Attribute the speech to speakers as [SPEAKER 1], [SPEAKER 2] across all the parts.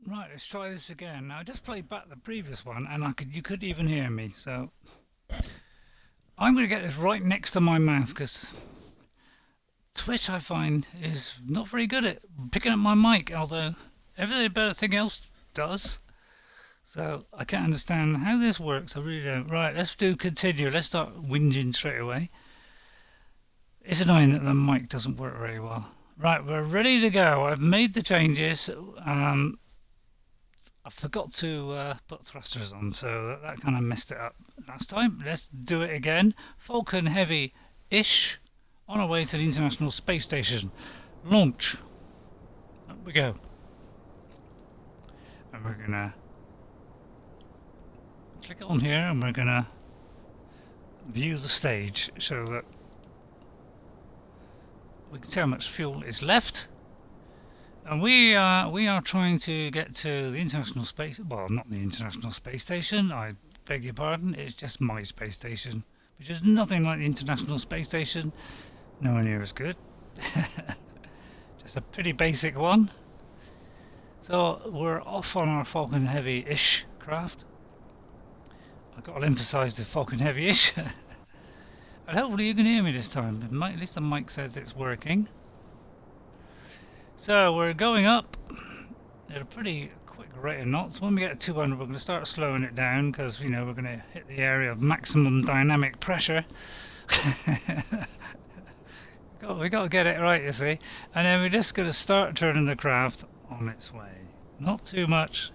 [SPEAKER 1] Right, let's try this again. Now I just played back the previous one and you could even hear me, so I'm going to get this right next to my mouth because Twitch I find is not very good at picking up my mic, although everything else does. So I can't understand how this works, I really don't. Right, let's do continue. Let's start whinging straight away. It's annoying that the mic doesn't work very well. Right, we're ready to go. I've made the changes. I forgot to put thrusters on, so that kind of messed it up last time. Let's do it again. Falcon Heavy-ish on our way to the International Space Station. Launch. Up we go. And we're going to click on here and we're going to view the stage so that we can see how much fuel is left. And we are trying to get to the International Space... Well, not the International Space Station, I beg your pardon. It's just my space station, which is nothing like the International Space Station. Nowhere near as good. Just a pretty basic one. So we're off on our Falcon Heavy-ish craft. I've got to emphasise the Falcon Heavy-ish. And hopefully you can hear me this time. At least the mic says it's working. So we're going up at a pretty quick rate of knots. When we get to 200 we're going to start slowing it down because, you know, we're going to hit the area of maximum dynamic pressure. We got to get it right, you see. And then we're just going to start turning the craft on its way. Not too much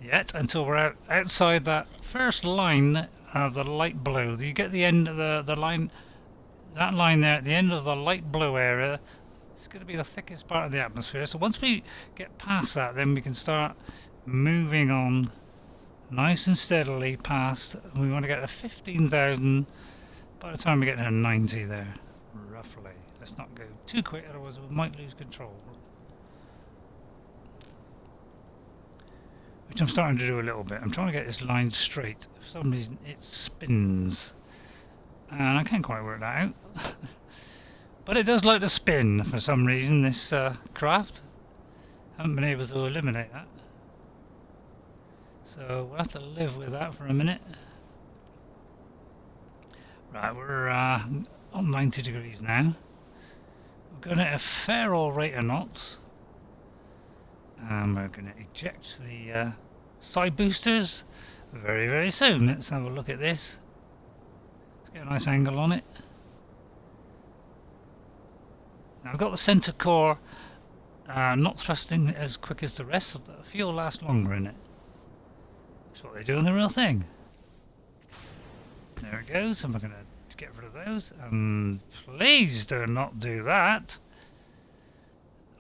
[SPEAKER 1] yet until we're outside that first line of the light blue. You get the end of the line, that line there at the end of the light blue area. It's going to be the thickest part of the atmosphere. So once we get past that, then we can start moving on nice and steadily past. We want to get to 15,000 by the time we get to 90 there, roughly. Let's not go too quick, otherwise we might lose control. Which I'm starting to do a little bit. I'm trying to get this line straight. For some reason it spins. And I can't quite work that out. But it does like to spin for some reason, this craft. Haven't been able to eliminate that. So we'll have to live with that for a minute. Right, we're on 90 degrees now. We're going at a fair old rate of knots. And we're going to eject the side boosters very, very soon. Let's have a look at this. Let's get a nice angle on it. Now I've got the centre core not thrusting as quick as the rest, so the fuel lasts longer in it. That's what they do in the real thing. There it goes, and we're going to get rid of those. And please do not do that.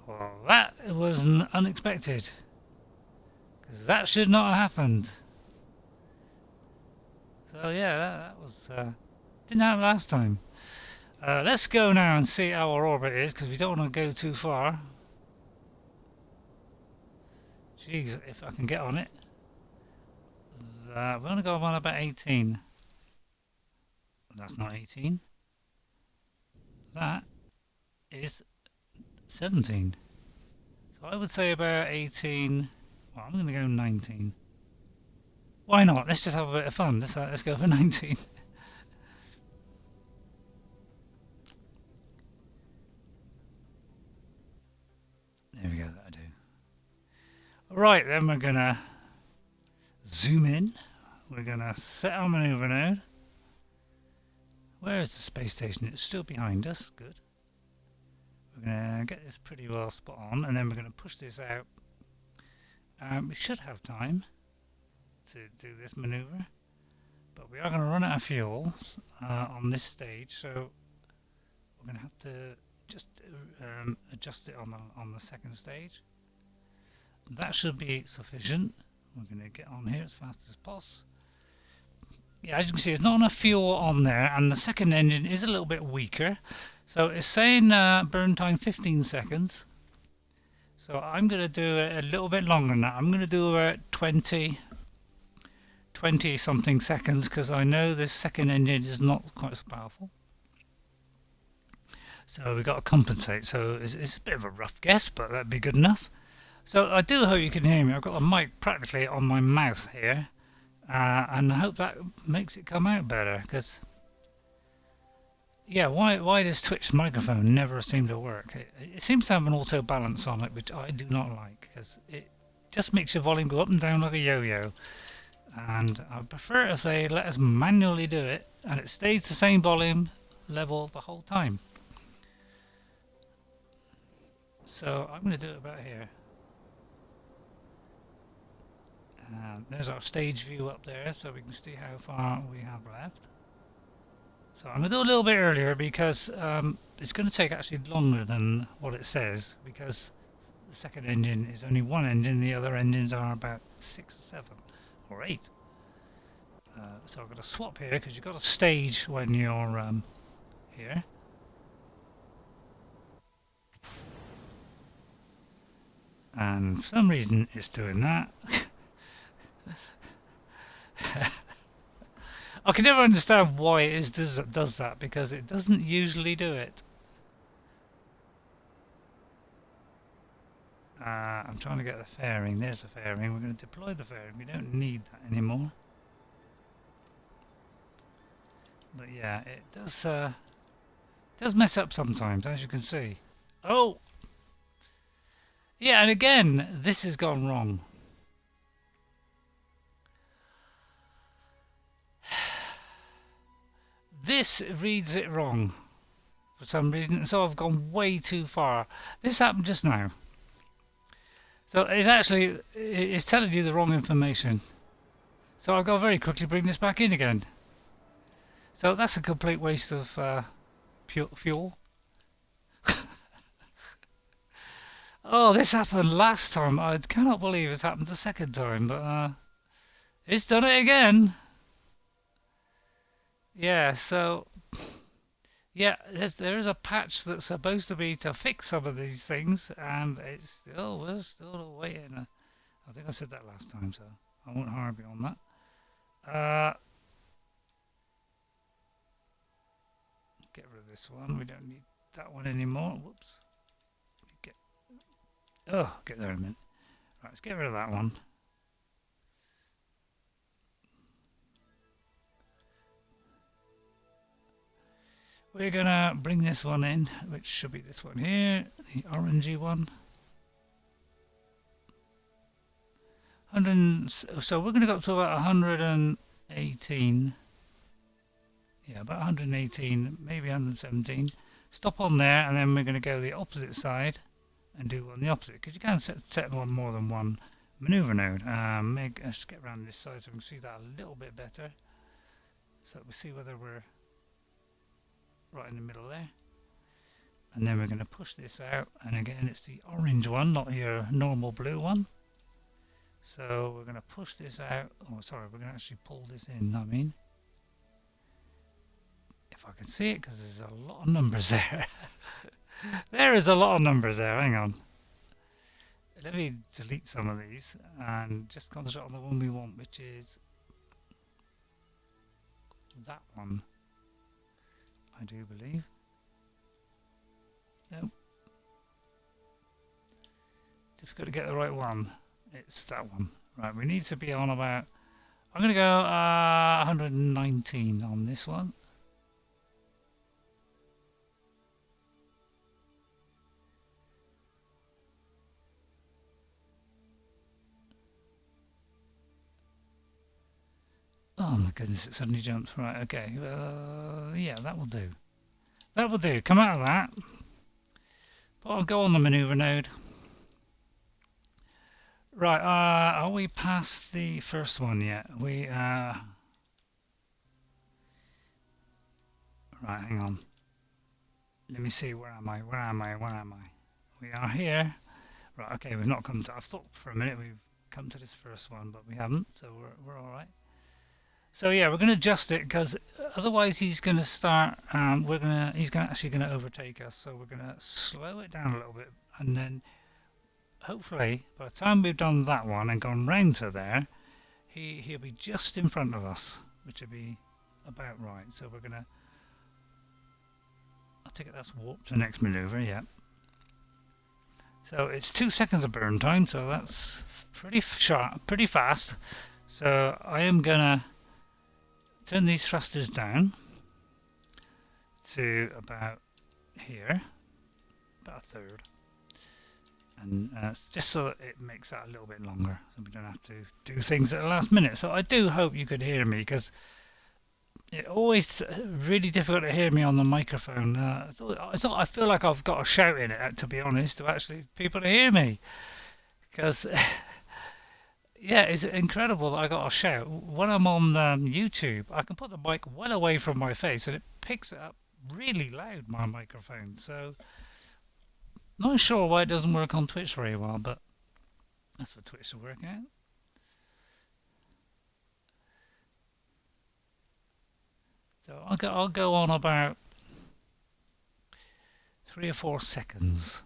[SPEAKER 1] Well, that was unexpected. Because that should not have happened. So yeah, that was... didn't happen last time. Let's go now and see how our orbit is, because we don't want to go too far. Jeez, if I can get on it. We're going to go on about 18. That's not 18. That is 17. So I would say about 18. Well, I'm going to go 19. Why not? Let's just have a bit of fun. Let's go for 19. There we go, that'll do. Alright, then we're going to zoom in. We're going to set our manoeuvre node. Where is the space station? It's still behind us. Good. We're going to get this pretty well spot on, and then we're going to push this out. We should have time to do this manoeuvre, but we are going to run out of fuel on this stage, so we're going to have to just adjust it on the second stage. That should be sufficient. We're going to get on here as fast as possible. Yeah, as you can see, there's not enough fuel on there, and the second engine is a little bit weaker. So it's saying burn time 15 seconds. So I'm going to do it a little bit longer than that. I'm going to do 20 something seconds, because I know this second engine is not quite so powerful. So we've got to compensate. So it's a bit of a rough guess, but that'd be good enough. So I do hope you can hear me. I've got the mic practically on my mouth here, and I hope that makes it come out better. Because yeah, why does Twitch microphone never seem to work? It seems to have an auto balance on it, which I do not like, because it just makes your volume go up and down like a yo-yo. And I prefer if they let us manually do it, and it stays the same volume level the whole time. So I'm going to do it about here. There's our stage view up there, so we can see how far we have left. So I'm going to do a little bit earlier because it's going to take actually longer than what it says, because the second engine is only one engine, the other engines are about 6 or 7 or 8. So I've got to swap here because you've got a stage when you're here. And for some reason it's doing that. I can never understand why it does that, because it doesn't usually do it. I'm trying to get the fairing. There's the fairing. We're going to deploy the fairing. We don't need that anymore. But yeah, it does mess up sometimes, as you can see. Oh! Yeah, and again, this has gone wrong. This reads it wrong for some reason, so I've gone way too far. This happened just now. So it's telling you the wrong information. So I've got to very quickly bring this back in again. So that's a complete waste of fuel. Oh, this happened last time. I cannot believe it's happened the second time, but it's done it again. Yeah, so yeah, there is a patch that's supposed to be to fix some of these things, and we're still waiting. I think I said that last time, so I won't harp you on that. Get rid of this one. We don't need that one anymore. Whoops. Get there in a minute. Right, let's get rid of that one. We're gonna bring this one in, which should be this one here, the orangey one. So we're gonna go up to about 118. Yeah, about 118, maybe 117. Stop on there, and then we're gonna go the opposite side and do one the opposite, because you can set one more than one maneuver node. Let's get around this side so we can see that a little bit better. So we see whether we're right in the middle there. And then we're going to push this out, and again it's the orange one, not your normal blue one. So we're going to push this out. Oh, sorry, we're going to actually pull this in, I mean. If I can see it, because there's a lot of numbers there. There is a lot of numbers there, hang on. Let me delete some of these and just concentrate on the one we want, which is that one, I do believe. Nope. Difficult to get the right one. It's that one. Right, we need to be on about, I'm going to go 119 on this one. Oh my goodness, it suddenly jumped. Right, okay. Yeah, that will do. That will do. Come out of that. But I'll go on the maneuver node. Right, are we past the first one yet? Right, hang on. Let me see, where am I? We are here. Right, okay, we've not come to, I thought for a minute we've come to this first one, but we haven't, so we're alright. So yeah, we're going to adjust it, because otherwise he's going to start, he's actually going to overtake us, so we're going to slow it down a little bit, and then hopefully by the time we've done that one and gone round to there, he'll be just in front of us, which would be about right. So we're going to, I take it that's warp to the next maneuver, yeah. So it's 2 seconds of burn time, so that's pretty sharp, pretty fast. So I am gonna turn these thrusters down to about here, about a third, and just so that it makes that a little bit longer, so we don't have to do things at the last minute. So I do hope you could hear me, because it's always really difficult to hear me on the microphone. I feel like I've got a shout in it, to be honest, to actually people to hear me, because yeah, it's incredible that I got a shout. When I'm on YouTube, I can put the mic well away from my face and it picks it up really loud, my microphone. So, not sure why it doesn't work on Twitch very well, but that's for Twitch to work out. So I'll go on about 3 or 4 seconds.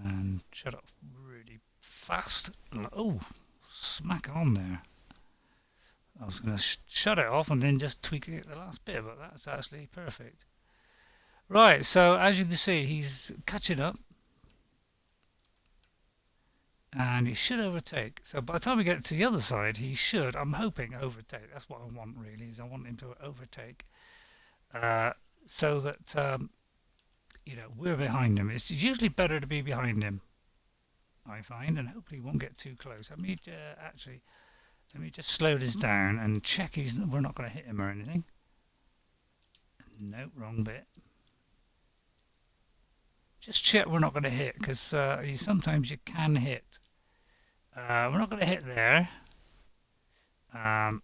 [SPEAKER 1] And shut up really fast. Oh, smack on there. I was going to shut it off and then just tweak it the last bit, but that's actually perfect. Right, so as you can see, he's catching up. And he should overtake. So by the time we get to the other side, he should, I'm hoping, overtake. That's what I want, really, is I want him to overtake. So that, you know, we're behind him. It's usually better to be behind him, I find, and hopefully he won't get too close. Let me just slow this down and check we're not going to hit him or anything. No, wrong bit. Just check we're not going to hit, because sometimes you can hit. We're not going to hit there. And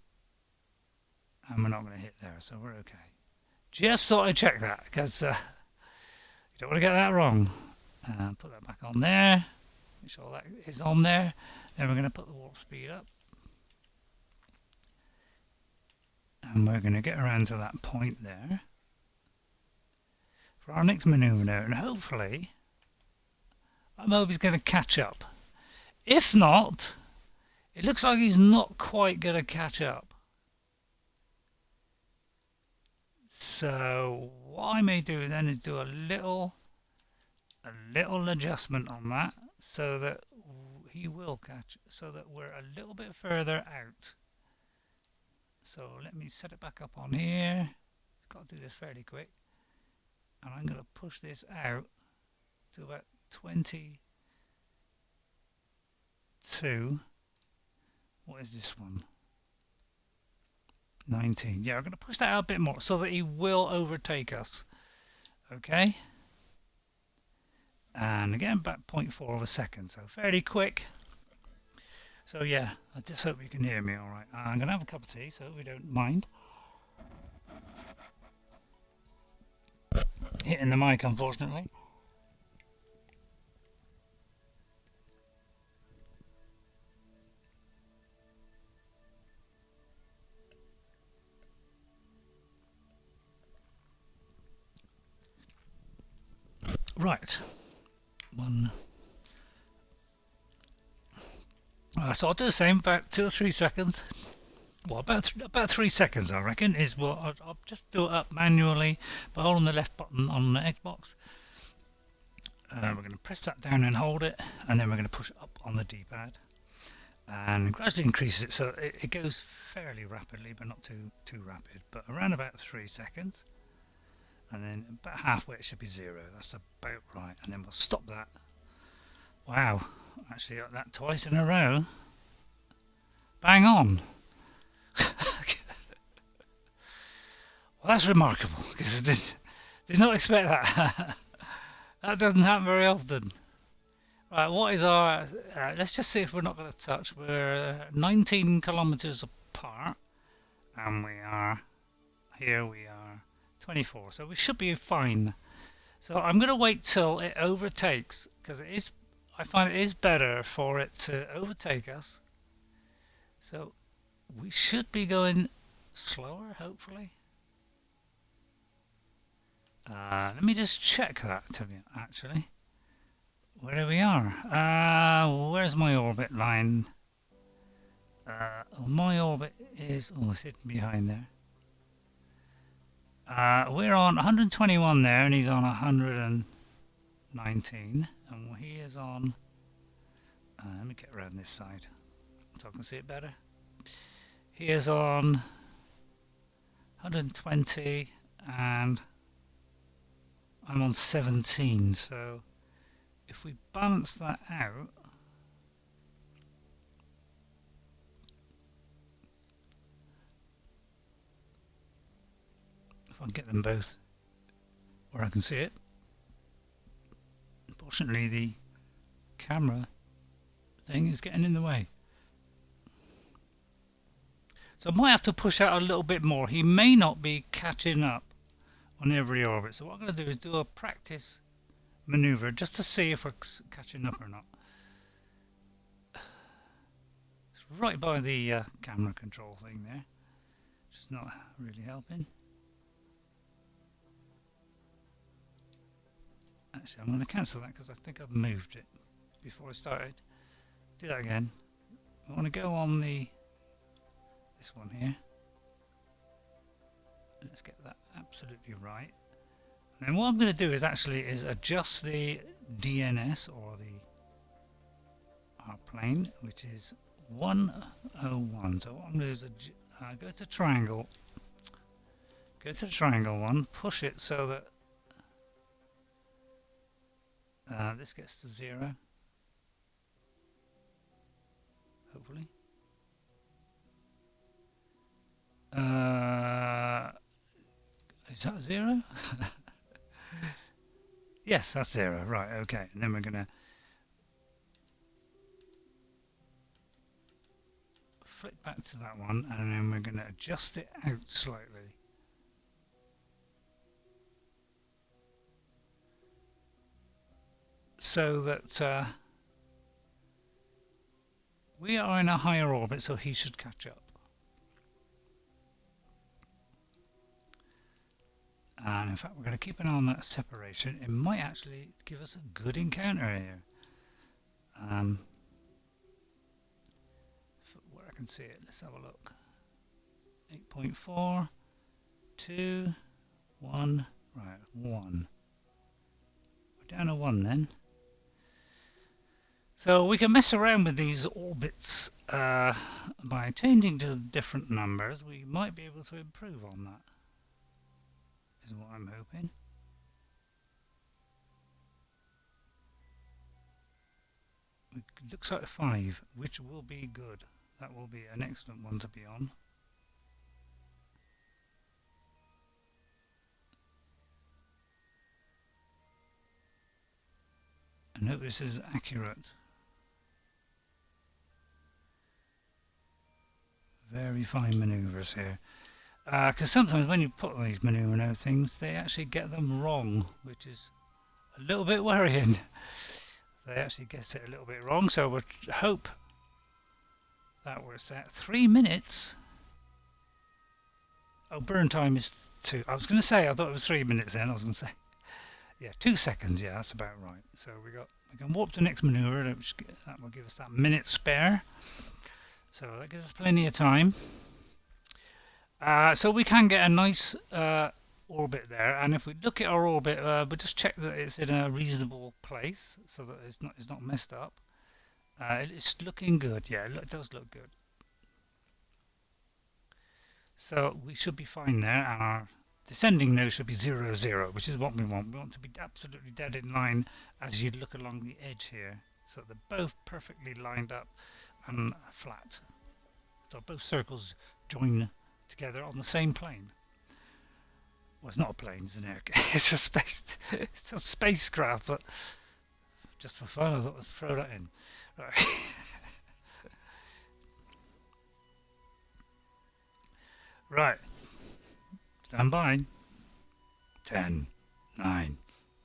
[SPEAKER 1] we're not going to hit there, so we're okay. Just thought I'd check that, because you don't want to get that wrong. Put that back on there. Make sure that is on there. Then we're going to put the warp speed up. And we're going to get around to that point there for our next manoeuvre now, and hopefully I'm hoping he's going to catch up. If not, it looks like he's not quite going to catch up. So what I may do then is do a little adjustment on that, so that he will catch, so that we're a little bit further out. So let me set it back up on here. Got to do this fairly quick. And I'm going to push this out to about 22. What is this one? 19. Yeah, I'm going to push that out a bit more so that he will overtake us. Okay. And again, about 0.4 of a second. So fairly quick. So yeah, I just hope you can hear me all right. I'm going to have a cup of tea, so we don't mind hitting the mic, unfortunately. Right. One. So I'll do the same, about 2 or 3 seconds. Well, about 3 seconds, I reckon, is what I'll just do it up manually by holding the left button on the Xbox. We're going to press that down and hold it, and then we're going to push it up on the D-pad, and gradually increase it so it goes fairly rapidly, but not too rapid. But around about 3 seconds, and then about halfway it should be 0. That's about right, and then we'll stop that. Wow, actually got that twice in a row. Bang on. Well, that's remarkable, because I did not expect that. That doesn't happen very often. Right, what is our... let's just see if we're not going to touch. We're 19 kilometers apart, and we are... Here we are 24, so we should be fine. So I'm going to wait till it overtakes, because it is... I find it is better for it to overtake us. So we should be going slower, hopefully. Let me just check that, actually. Where we are. Where's my orbit line? My orbit is... Oh, it's hidden behind there. We're on 121 there, and he's on 119, and he is on. Let me get around this side so I can see it better. He is on 120, and I'm on 17. So if we balance that out, if I can get them both where I can see it. Unfortunately, the camera thing is getting in the way. So I might have to push out a little bit more. He may not be catching up on every orbit. So what I'm going to do is do a practice maneuver just to see if we're catching up or not. It's right by the camera control thing there. Just not really helping. Actually, I'm going to cancel that because I think I've moved it before I started. Do that again. I want to go on this one here. Let's get that absolutely right. And then what I'm going to do is adjust the DNS, or our plane, which is 101. So what I'm going to do is go to triangle, go to the triangle one, push it so that this gets to 0. Hopefully. Is that 0? Yes, that's 0. Right, okay. And then we're going to flip back to that one, and then we're going to adjust it out slightly. So that we are in a higher orbit, so he should catch up. And in fact, we're going to keep an eye on that separation. It might actually give us a good encounter here. Where I can see it, let's have a look. 8.4, 2, 1, right, 1. We're down to 1 then. So we can mess around with these orbits by changing to different numbers. We might be able to improve on that, is what I'm hoping. It looks like 5, which will be good. That will be an excellent one to be on. And hope this is accurate. Very fine manoeuvres here. Because sometimes when you put on these manoeuvre things, they actually get them wrong, which is a little bit worrying. They actually get it a little bit wrong, so we'll hope that we're set. 3 minutes. Oh, burn time is 2. I was going to say, I thought it was 3 minutes then. I was going to say, yeah, 2 seconds. Yeah, that's about right. So we can warp to the next manoeuvre. That will give us that minute spare. So that gives us plenty of time. So we can get a nice orbit there, and if we look at our orbit, we'll just check that it's in a reasonable place, so that it's not messed up. It's looking good. Yeah, it does look good. So we should be fine there, and our descending nose should be 0, 0, which is what we want. We want to be absolutely dead in line as you look along the edge here, so they're both perfectly lined up and flat. So both circles join together on the same plane. Well, it's not a plane, it's an it's a spacecraft, but just for fun I thought I'd throw that in. Right. Right. Stand by. 10, 9,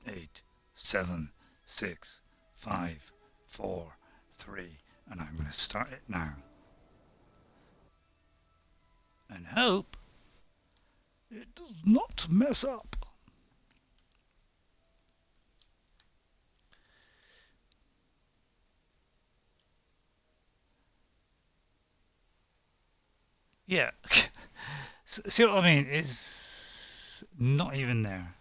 [SPEAKER 1] 8, 7, 6, 5, 4, 3, and I'm going to start it now. And hope it does not mess up. Yeah. See what I mean? Is is not even there.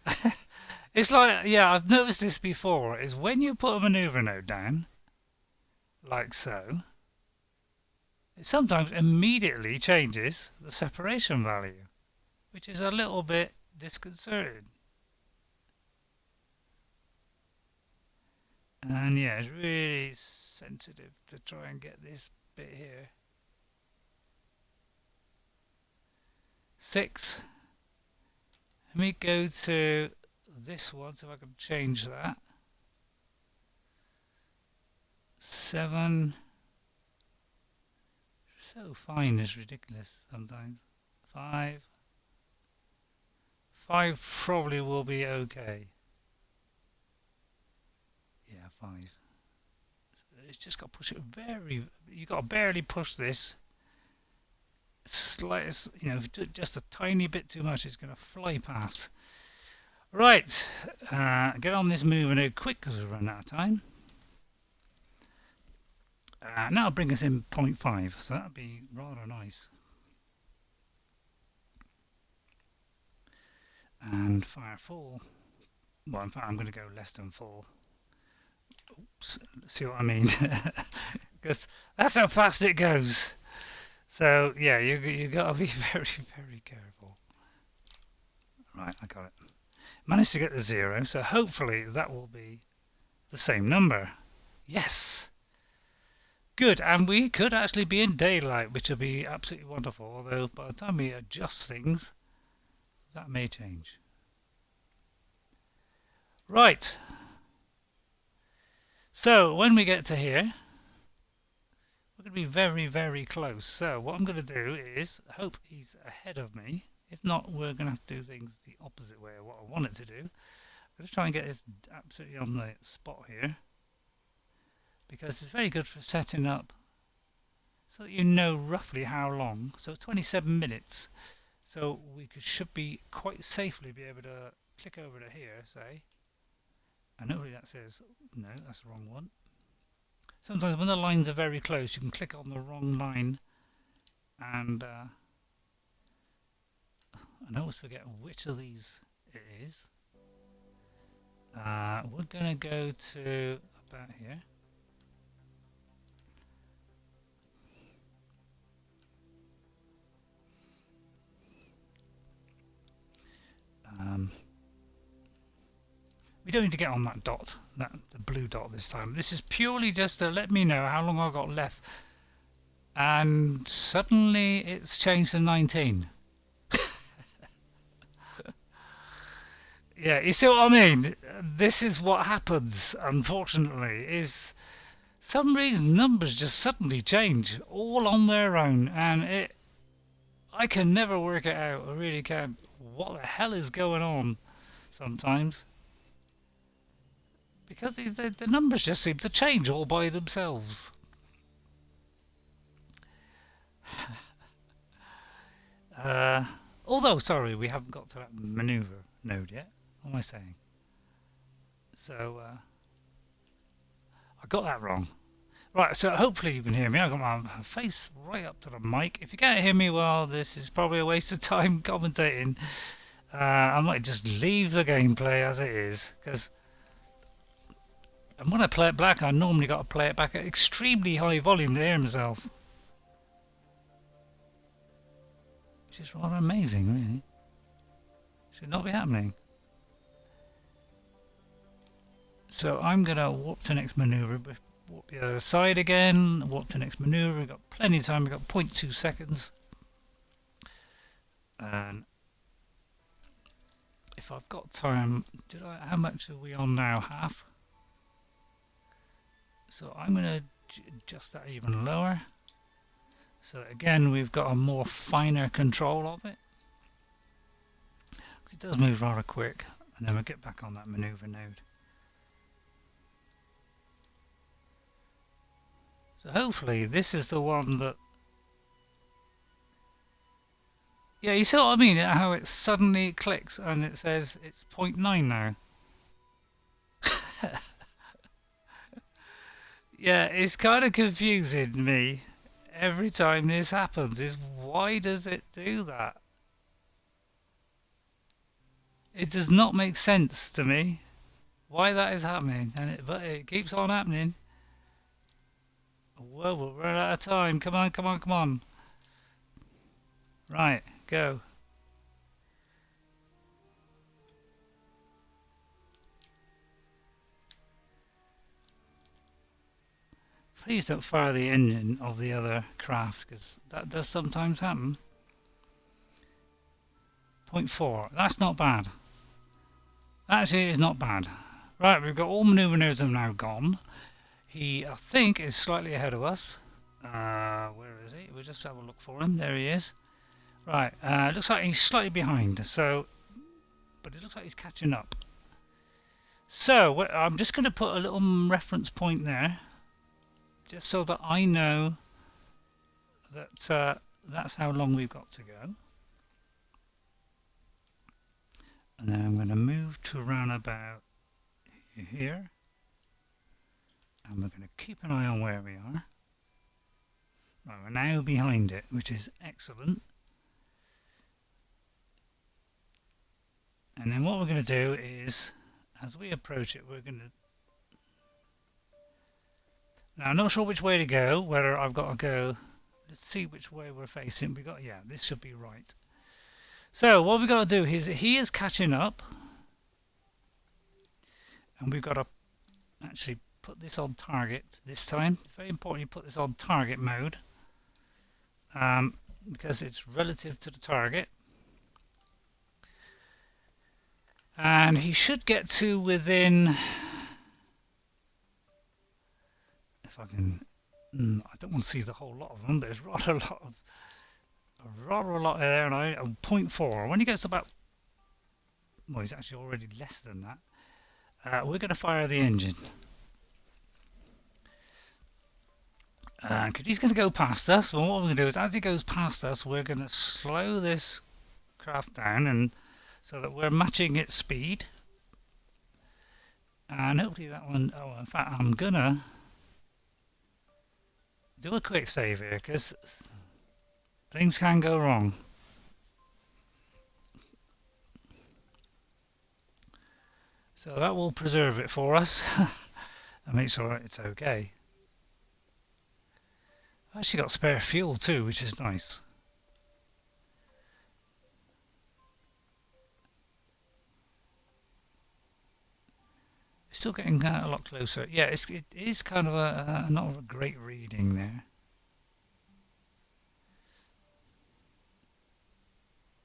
[SPEAKER 1] It's like, yeah, I've noticed this before, is when you put a maneuver node down, like so, it sometimes immediately changes the separation value, which is a little bit disconcerting. And yeah, it's really sensitive to try and get this bit here. 6. Let me go to this one, so I can change that. 7. So fine is ridiculous sometimes. 5. 5 probably will be okay. Yeah, 5. So it's just got to push it very. You got to barely push this. Slight, you know, just a tiny bit too much, it's going to fly past. Right, get on this move and quick because we've run out of time. Now it'll bring us in 0.5, so that'd be rather nice. And fire full. Well, in fact, I'm going to go less than full. Oops, see what I mean? Because that's how fast it goes. So yeah, you got to be very, very careful. Right, I got it. Managed to get the 0, so hopefully that will be the same number. Yes. Good, and we could actually be in daylight, which would be absolutely wonderful. Although by the time we adjust things, that may change. Right. So when we get to here, we're going to be very, very close. So what I'm going to do is hope he's ahead of me. If not, we're going to have to do things the opposite way of what I want it to do. I'm going to try and get this absolutely on the spot here, because it's very good for setting up so that you know roughly how long. So 27 minutes. So we should be quite safely be able to click over to here, say. And hopefully that says, no, that's the wrong one. Sometimes when the lines are very close, you can click on the wrong line and I always forget which of these it is. We're going to go to about here. We don't need to get on that dot, the blue dot this time. This is purely just to let me know how long I've got left. And suddenly it's changed to 19. Yeah, you see what I mean? This is what happens, unfortunately, is some reason numbers just suddenly change all on their own, and I can never work it out. I really can't. What the hell is going on sometimes? Because the numbers just seem to change all by themselves. Although, sorry, we haven't got to that maneuver node yet. What am I saying? So, I got that wrong. Right, so hopefully you can hear me. I've got my face right up to the mic. If you can't hear me, well, this is probably a waste of time commentating. I might just leave the gameplay as it is, because and when I play it back, I normally got to play it back at extremely high volume to hear myself. Which is rather amazing, really. Should not be happening. So I'm going to warp to next maneuver, warp the other side again, warp to next maneuver. We've got plenty of time, we've got 0.2 seconds. And if I've got time, how much are we on now? Half? So I'm going to adjust that even lower. So again, we've got a more finer control of it. Because it does move rather quick. And then we'll get back on that maneuver node. So hopefully this is the one that... Yeah, you see what I mean? How it suddenly clicks and it says it's 0.9 now. Yeah, it's kind of confusing me every time this happens. Is why does it do that? It does not make sense to me why that is happening, but it keeps on happening. Whoa, we'll run out of time. Come on, come on, come on. Right, go. Please don't fire the engine of the other craft, because that does sometimes happen. 0.4. That's not bad. Actually, it's not bad. Right, we've got all manoeuvres have now gone. He, I think, is slightly ahead of us. Where is he? We'll just have a look for him. There he is. Right, looks like he's slightly behind. So, but it looks like he's catching up. So, I'm just going to put a little reference point there, just so that I know that that's how long we've got to go. And then I'm going to move to around about here. And we're going to keep an eye on where we are. Right, we're now behind it, which is excellent. And then what we're going to do is, as we approach it, we're going to... Now, I'm not sure which way to go, whether I've got to go... Let's see which way we're facing. We got, yeah, this should be right. So, what we've got to do is, he is catching up. And we've got to actually put this on target this time. It's very important you put this on target mode. Because it's relative to the target. And he should get to within... If I can... I don't want to see the whole lot of them, but there's rather a lot there now. 0.4. When he gets to about... Well, he's actually already less than that. We're going to fire the engine. Because he's going to go past us. Well, what we're going to do is, as he goes past us, we're going to slow this craft down, and so that we're matching its speed. And hopefully that one... Oh, in fact, I'm going to do a quick save here, because things can go wrong. So that will preserve it for us and make sure it's okay. I've actually got spare fuel too, which is nice. Still getting a lot closer. Yeah, it is kind of not a great reading there.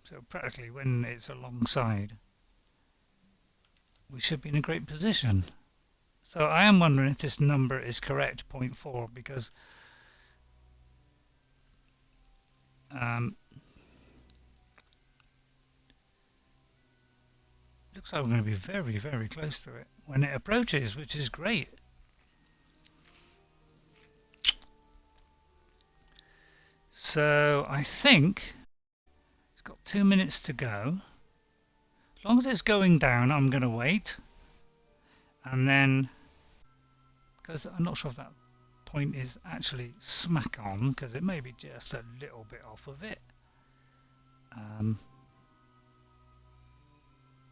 [SPEAKER 1] So practically when it's alongside, we should be in a great position. So I am wondering if this number is correct, 0.4, because looks like we're going to be very, very close to it when it approaches, which is great. So I think it's got 2 minutes to go. As long as it's going down, I'm going to wait. And then, because I'm not sure if that point is actually smack on, because it may be just a little bit off of it.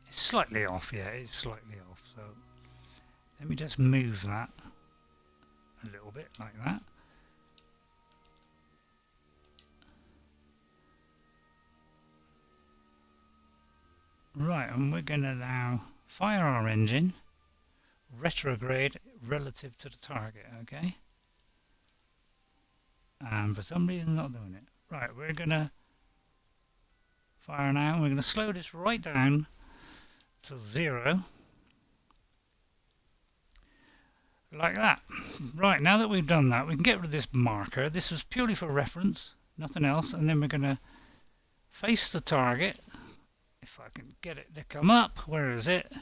[SPEAKER 1] It's slightly off, yeah, it's slightly off. So let me just move that a little bit like that. Right, and we're going to now fire our engine, retrograde relative to the target, okay? And for some reason not doing it. Right, we're going to fire now, and we're going to slow this right down to 0. Like that. Right, now that we've done that, we can get rid of this marker. This is purely for reference, nothing else. And then we're going to face the target. If I can get it to come up, where is it?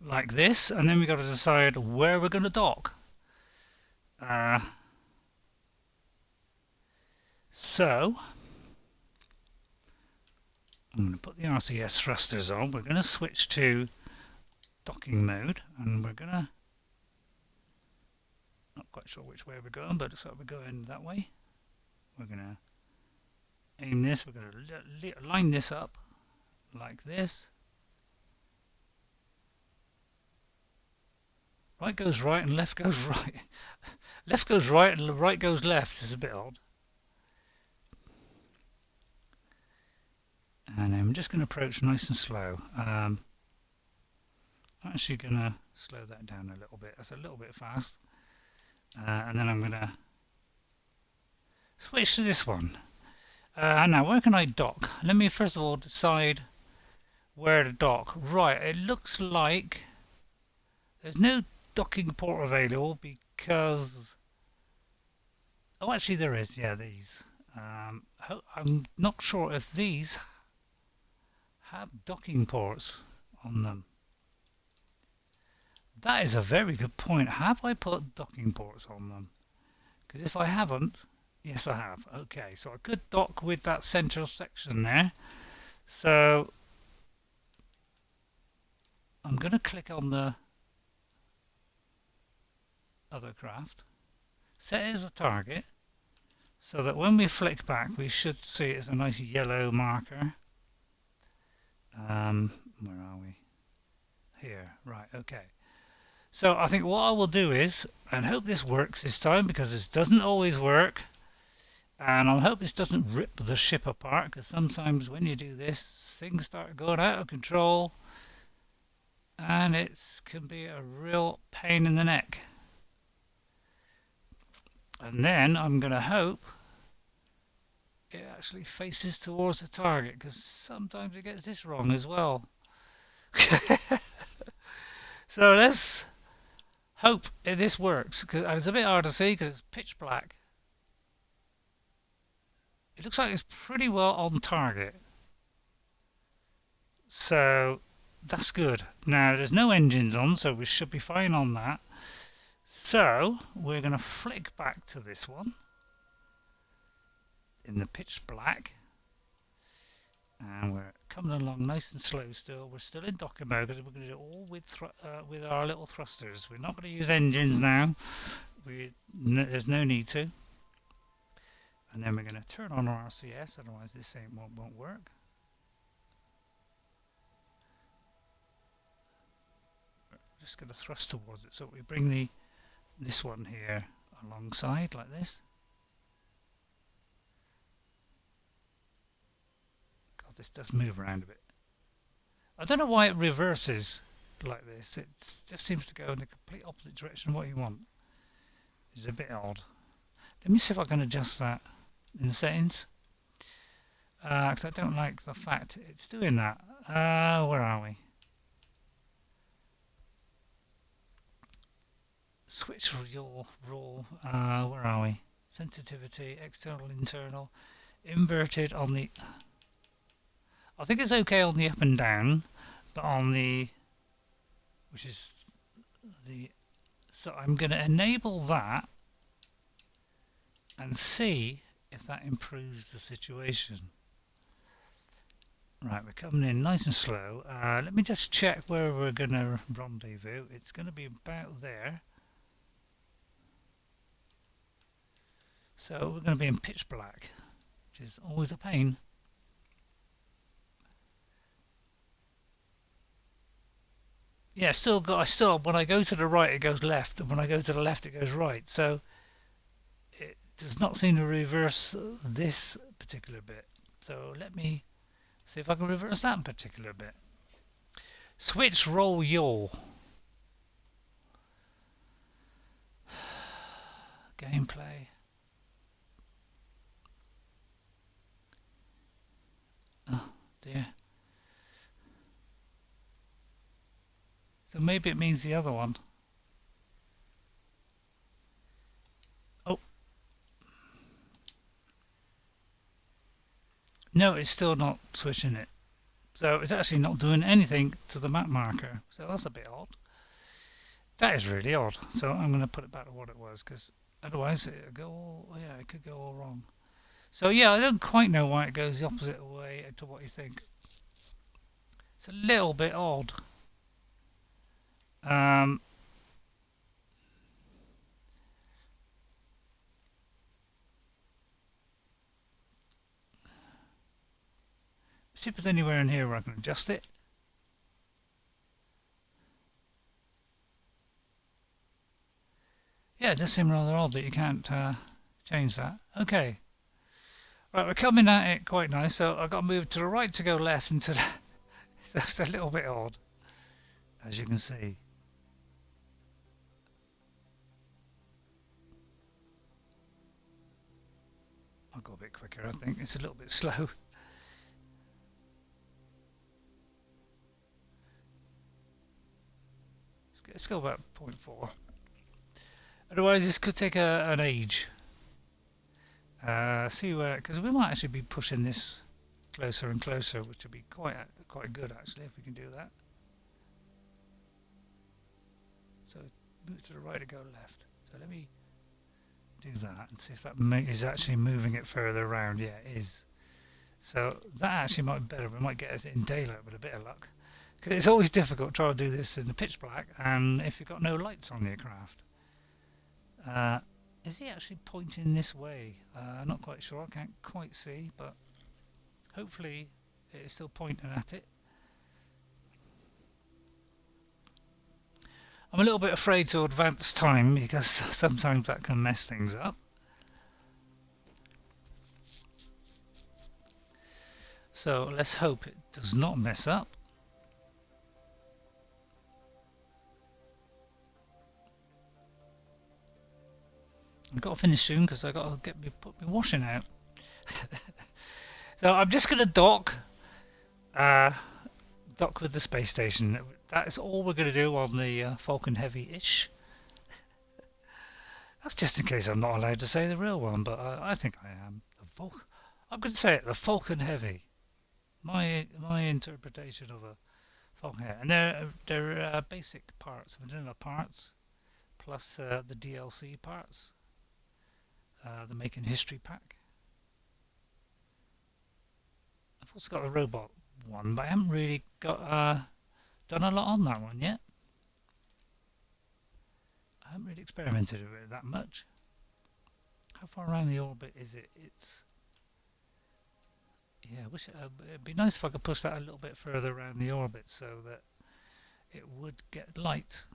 [SPEAKER 1] Like this, and then we've got to decide where we're going to dock. So, I'm going to put the RCS thrusters on. We're going to switch to docking mode, and we're going to, not quite sure which way we're going, but it looks like we're going that way. We're going to aim this. We're going to line this up like this. Right goes right and left goes right. Left goes right and right goes left. It's a bit odd. And I'm just going to approach nice and slow. I'm actually going to slow that down a little bit. That's a little bit fast. And then I'm going to switch to this one. Now, where can I dock? Let me first of all decide where to dock. Right, it looks like there's no docking port available because... Oh, actually there is. Yeah, these. I'm not sure if these have docking ports on them. That is a very good point. Have I put docking ports on them? Because if I haven't, yes I have. Okay, so I could dock with that central section there. So I'm going to click on the other craft, set it as a target, so that when we flick back we should see it as a nice yellow marker. Where are we? Here, right, okay. So I think what I will do is, and hope this works this time, because this doesn't always work, and I hope this doesn't rip the ship apart, because sometimes when you do this, things start going out of control, and it can be a real pain in the neck. And then I'm going to hope it actually faces towards the target, because sometimes it gets this wrong as well. So let's hope this works, because it's a bit hard to see because it's pitch black. It looks like it's pretty well on target, so that's good. Now there's no engines on, so we should be fine on that. So we're going to flick back to this one in the pitch black, and we're coming along nice and slow still. We're still in docking mode because we're going to do it all with our little thrusters. We're not going to use engines now. There's no need to. And then we're going to turn on our RCS, otherwise this won't work. We're just going to thrust towards it, so we bring this one here alongside like this. God, this does move around a bit. I don't know why it reverses like this. It just seems to go in the complete opposite direction of what you want. It's a bit odd. Let me see if I can adjust that in the settings. Because I don't like the fact it's doing that. Where are we? Switch your rule. Where are we? Sensitivity, external, internal, inverted on the... I think it's okay on the up and down, but on the... which is the... So I'm going to enable that and see if that improves the situation. Right, we're coming in nice and slow. Let me just check where we're going to rendezvous. It's going to be about there. So we're going to be in pitch black, which is always a pain. Yeah, when I go to the right it goes left, and when I go to the left it goes right. So it does not seem to reverse this particular bit. So let me see if I can reverse that particular bit. Switch roll yaw. Gameplay. Oh dear. So maybe it means the other one. Oh. No, it's still not switching it. So it's actually not doing anything to the map marker. So that's a bit odd. That is really odd. So I'm going to put it back to what it was, because otherwise it could go all wrong. So yeah, I don't quite know why it goes the opposite way to what you think. It's a little bit odd. See if there's anywhere in here where I can adjust it. Yeah, it does seem rather odd that you can't change that. Okay. Right, we're coming at it quite nice, so I've got to move to the right to go left and to the so it's a little bit odd, as you can see. I'll go a bit quicker, I think. It's a little bit slow. Let's go about 0.4. Otherwise, this could take an age. See where, because we might actually be pushing this closer and closer, which would be quite good actually if we can do that. So move to the right to go left. So let me do that and see if that is actually moving it further around. Yeah, it is. So that actually might be better. We might get it in daylight with a bit of luck. Because it's always difficult trying to do this in the pitch black and if you've got no lights on your craft. Is he actually pointing this way? I'm not quite sure. I can't quite see, but hopefully it is still pointing at it. I'm a little bit afraid to advance time because sometimes that can mess things up. So let's hope it does not mess up. I've got to finish soon because I've got to put my washing out. So I'm just going to dock with the space station. That is all we're going to do on the Falcon Heavy-ish. That's just in case I'm not allowed to say the real one, but I think I am. I'm going to say it, the Falcon Heavy. My interpretation of a Falcon Heavy. And they're basic parts, vanilla parts, plus the DLC parts. The Making History pack. I've also got the robot one, but I haven't really got done a lot on that one yet. I haven't really experimented with it that much. How far around the orbit is it? It's yeah. I wish it'd be nice if I could push that a little bit further around the orbit so that it would get light.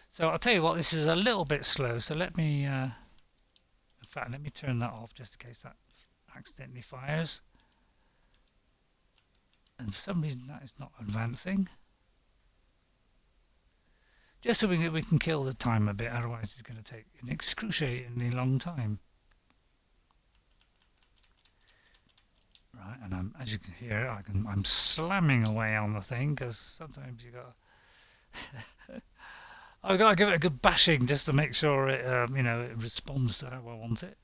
[SPEAKER 1] So I'll tell you what, this is a little bit slow. So let me. In fact, let me turn that off just in case that accidentally fires. And for some reason that is not advancing. Just so we can kill the time a bit, otherwise it's going to take an excruciatingly long time. Right, and as you can hear, I'm slamming away on the thing because sometimes you got. I've got to give it a good bashing just to make sure it, it responds to how I want it.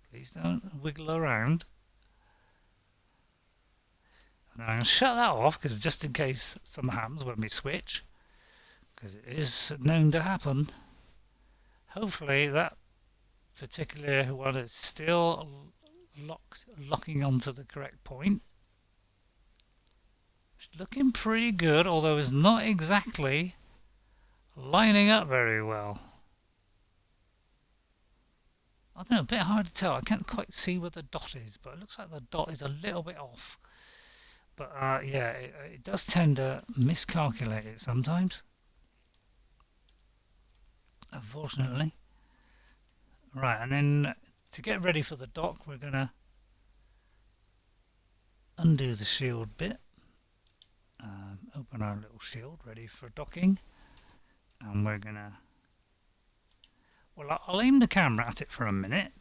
[SPEAKER 1] Please don't wiggle around. And I'm going to shut that off because just in case something happens when we switch, because it is known to happen. Hopefully that particular one is still locking onto the correct point. It's looking pretty good, although it's not exactly lining up very well. I don't know, a bit hard to tell. I can't quite see where the dot is, but it looks like the dot is a little bit off. But yeah, it does tend to miscalculate it sometimes, unfortunately. Right, and then to get ready for the dock, we're going to undo the shield bit. Open our little shield ready for docking, and we're gonna, well, I'll aim the camera at it for a minute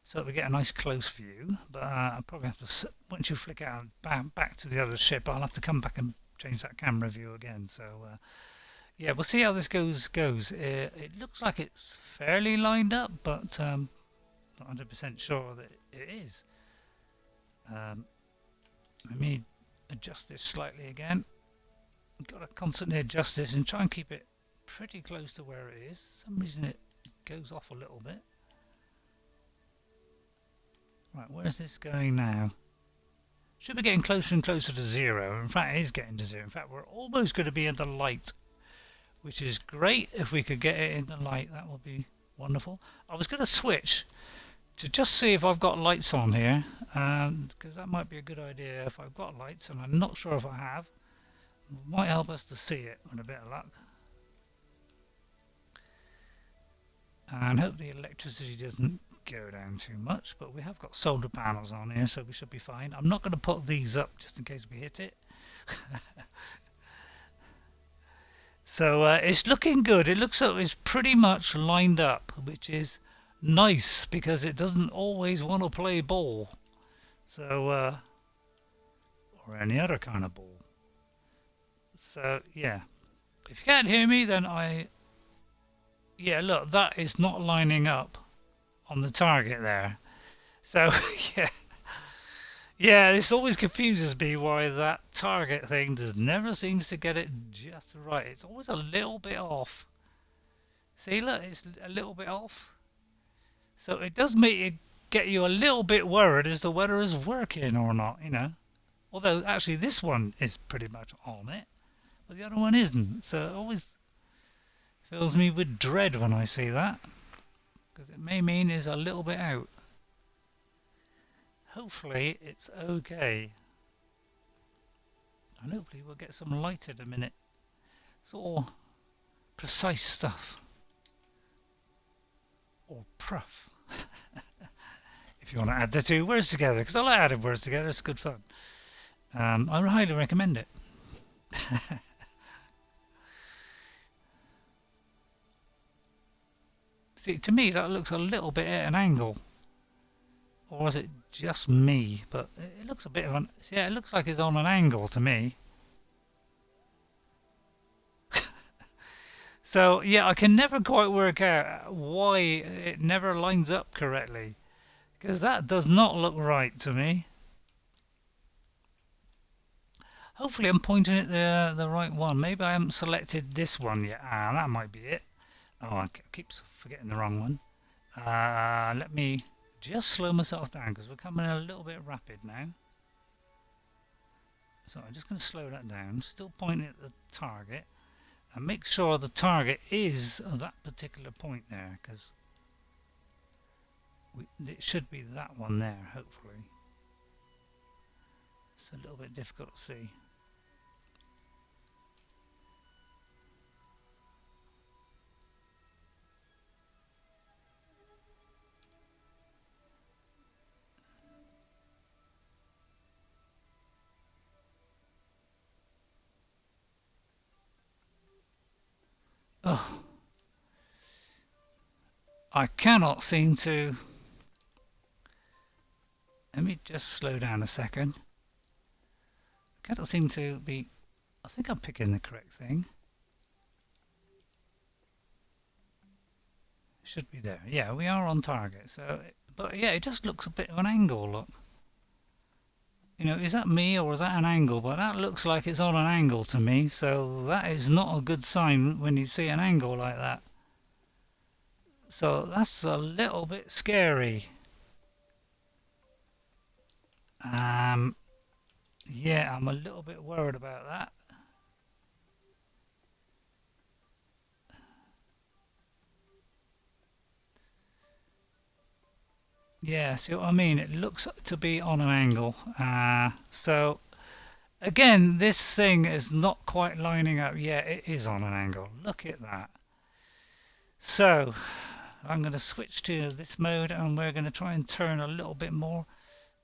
[SPEAKER 1] so that we get a nice close view, but I'll probably have to, once you flick out back to the other ship, I'll have to come back and change that camera view again. So yeah, we'll see how this goes. It looks like it's fairly lined up, but not 100% sure that it is. Let me adjust this slightly again. Got to constantly adjust this and try and keep it pretty close to where it is. For some reason it goes off a little bit. Right, where's this going now? Should be getting closer and closer to zero. In fact, it is getting to zero. In fact, we're almost going to be in the light, which is great. If we could get it in the light, that would be wonderful. I was going to switch to just see if I've got lights on here, because that might be a good idea if I've got lights, and I'm not sure if I have. It might help us to see it with a bit of luck. And hope the electricity doesn't go down too much, but we have got solar panels on here, so we should be fine. I'm not going to put these up just in case we hit it. So it's looking good. It looks like it's pretty much lined up, which is nice because it doesn't always want to play ball. So, or any other kind of ball. So, yeah. If you can't hear me, then yeah, look, that is not lining up on the target there. So, yeah. Yeah, this always confuses me why that target thing just never seems to get it just right. It's always a little bit off. See, look, it's a little bit off. So it does get you a little bit worried as to whether it's working or not, you know. Although, actually, this one is pretty much on it, but the other one isn't. So it always fills me with dread when I see that, because it may mean it's a little bit out. Hopefully it's okay, and hopefully we'll get some light in a minute. It's all precise stuff, or pruff, if you want to add the two words together, because I like adding words together, it's good fun. I highly recommend it. See, to me that looks a little bit at an angle. Or is it just me? But it looks a bit of an... Yeah, it looks like it's on an angle to me. So, yeah, I can never quite work out why it never lines up correctly. Because that does not look right to me. Hopefully I'm pointing at the right one. Maybe I haven't selected this one yet. Ah, that might be it. Oh, I keep forgetting the wrong one. Let me... just slow myself down because we're coming a little bit rapid now. So I'm just going to slow that down, still pointing at the target, and make sure the target is that particular point there, because it should be that one there, hopefully. It's a little bit difficult to see. Oh, I cannot seem to... Let me just slow down a second. I cannot seem to be... I think I'm picking the correct thing. Should be there. Yeah, we are on target. So, but yeah, it just looks a bit of an angle, look. You know, is that me or is that an angle? But that looks like it's on an angle to me, so that is not a good sign when you see an angle like that. So that's a little bit scary. Yeah, I'm a little bit worried about that. Yeah, see what I mean? It looks to be on an angle. So, again, this thing is not quite lining up. Yeah, it is on an angle. Look at that. So, I'm going to switch to this mode and we're going to try and turn a little bit more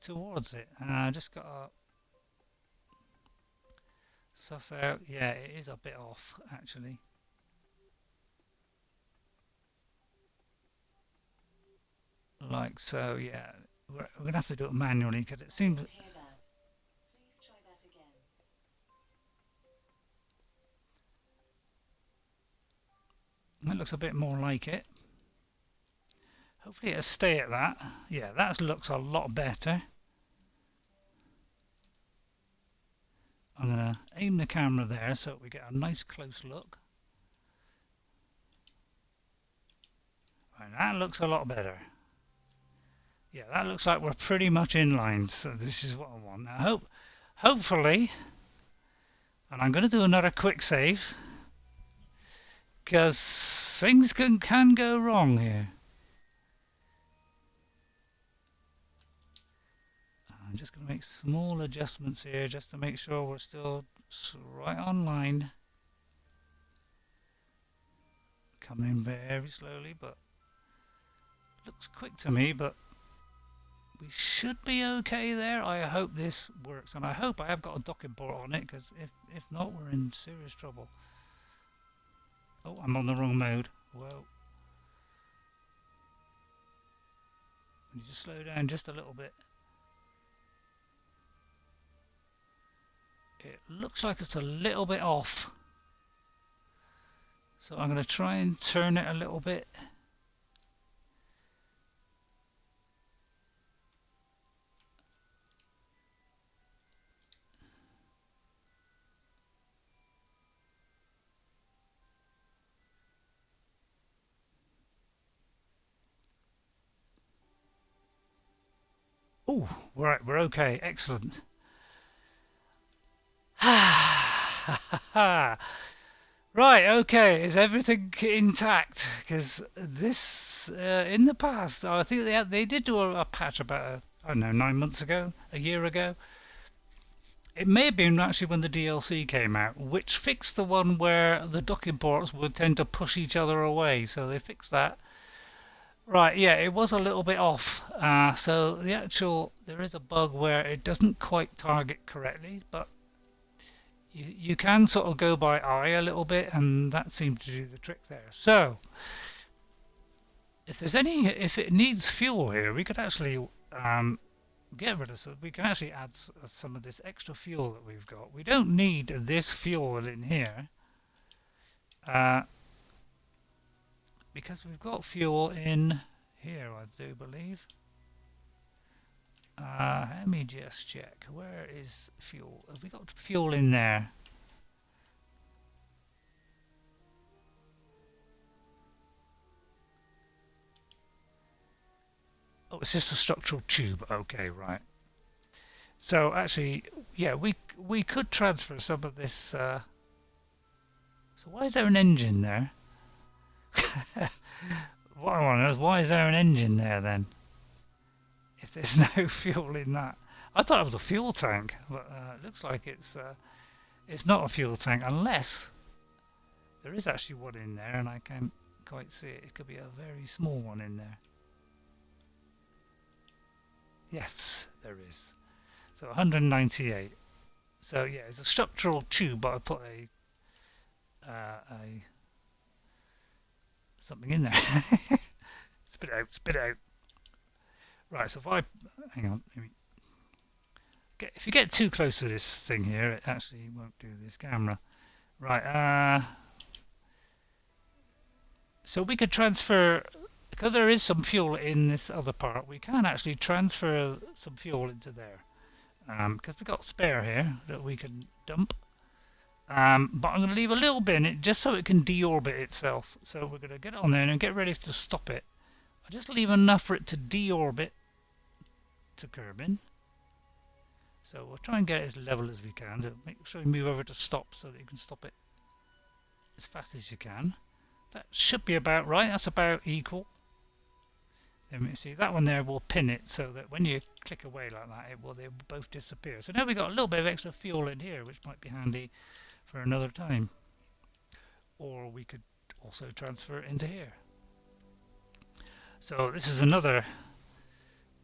[SPEAKER 1] towards it. Just got to suss out. Yeah, it is a bit off, actually. Like so, yeah. We're going to have to do it manually because it seems...
[SPEAKER 2] Please try that again.
[SPEAKER 1] That looks a bit more like it. Hopefully it'll stay at that. Yeah, that looks a lot better. I'm going to aim the camera there so we get a nice close look. Right, that looks a lot better. Yeah, that looks like we're pretty much in line, so this is what I want. Now, hopefully, and I'm going to do another quick save, because things can go wrong here. I'm just going to make small adjustments here just to make sure we're still right on line. Coming in very slowly, but looks quick to me, but we should be okay there. I hope this works, and I hope I have got a docking port on it, because if not, we're in serious trouble. Oh, I'm on the wrong mode. Whoa. I need to slow down just a little bit. It looks like it's a little bit off. So I'm going to try and turn it a little bit. Oh, right, we're okay. Excellent. Right, okay. Is everything intact? Because this, in the past, I think they did do a patch about, I don't know, 9 months ago, a year ago. It may have been actually when the DLC came out, which fixed the one where the docking ports would tend to push each other away. So they fixed that. Right, yeah, it was a little bit off. So there is a bug where it doesn't quite target correctly, but you can sort of go by eye a little bit, and that seemed to do the trick there. So if it needs fuel here, we could actually get rid of some. We can actually add some of this extra fuel that we've got. We don't need this fuel in here. Because we've got fuel in here, I do believe. Let me just check. Where is fuel? Have we got fuel in there? Oh, it's just a structural tube. Okay, right. So actually, yeah, we could transfer some of this. So why is there an engine there? What I want to know is, why is there an engine there then? If there's no fuel in that, I thought it was a fuel tank, but it looks like it's not a fuel tank, unless there is actually one in there and I can't quite see it. It could be a very small one in there. Yes, there is. So 198. So yeah, it's a structural tube, but I put a something in there. Spit it out, spit it out. Right, so if I hang on, if you get too close to this thing here, it actually won't do this camera. Right, so we could transfer, because there is some fuel in this other part, we can actually transfer some fuel into there. Because we've got spare here that we can dump. But I'm going to leave a little bit in it just so it can deorbit itself. So we're going to get on there and get ready to stop it. I'll just leave enough for it to deorbit to Kerbal. So we'll try and get it as level as we can. So make sure you move over to stop so that you can stop it as fast as you can. That should be about right. That's about equal. Then you see that one there will pin it so that when you click away like that, they will both disappear. So now we've got a little bit of extra fuel in here, which might be handy for another time. Or we could also transfer it into here. So this is another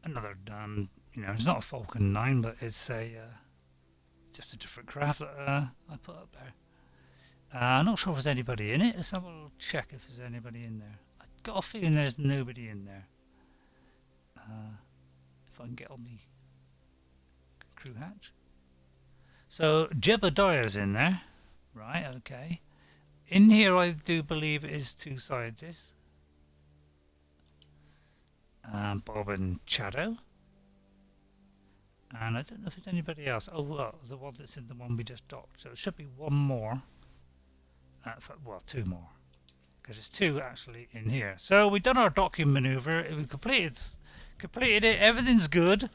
[SPEAKER 1] it's not a Falcon 9, but it's just a different craft that I put up there. I'm not sure if there's anybody in it. Let's have a little check if there's anybody in there. I've got a feeling there's nobody in there. If I can get on the crew hatch. So Jebediah's in there. Right, okay. In here I do believe it is two scientists. Bob and Chado. And I don't know if there's anybody else. Oh, well, the one that's in the one we just docked. So it should be one more. Well, two more. Because there's two actually in here. So we've done our docking maneuver. We completed it. Everything's good.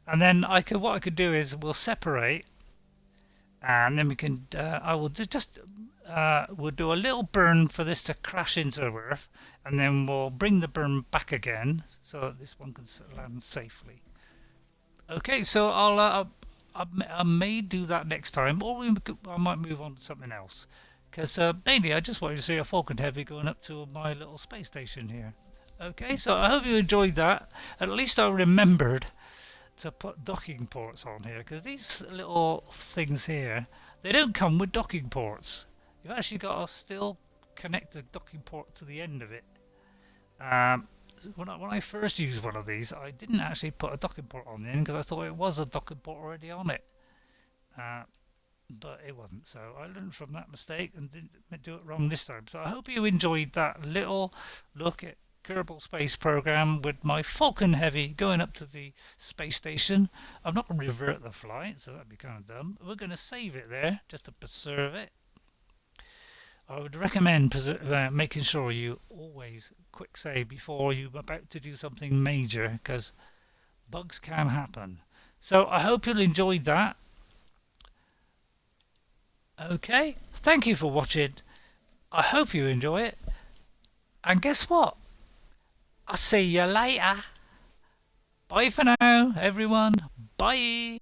[SPEAKER 1] And then what I could do is we'll separate. And then we can, I will we'll do a little burn for this to crash into Earth, and then we'll bring the burn back again so that this one can land safely. Okay, so I may do that next time, or I might move on to something else. Because mainly I just wanted to see a Falcon Heavy going up to my little space station here. Okay, so I hope you enjoyed that. At least I remembered to put docking ports on here, because these little things here, they don't come with docking ports. You've actually got to still connect the docking port to the end of it. Um, when I first used one of these, I didn't actually put a docking port on the end because I thought it was a docking port already on it. Uh, but it wasn't. So I learned from that mistake and didn't do it wrong this time. So I hope you enjoyed that little look at Kerbal Space Program with my Falcon Heavy going up to the space station. I'm not going to revert the flight, so that'd be kind of dumb. We're going to save it there just to preserve it. I would recommend making sure you always quick save before you're about to do something major because bugs can happen. So I hope you'll enjoy that. Okay, thank you for watching. I hope you enjoy it. And guess what? I'll see you later. Bye for now, everyone. Bye.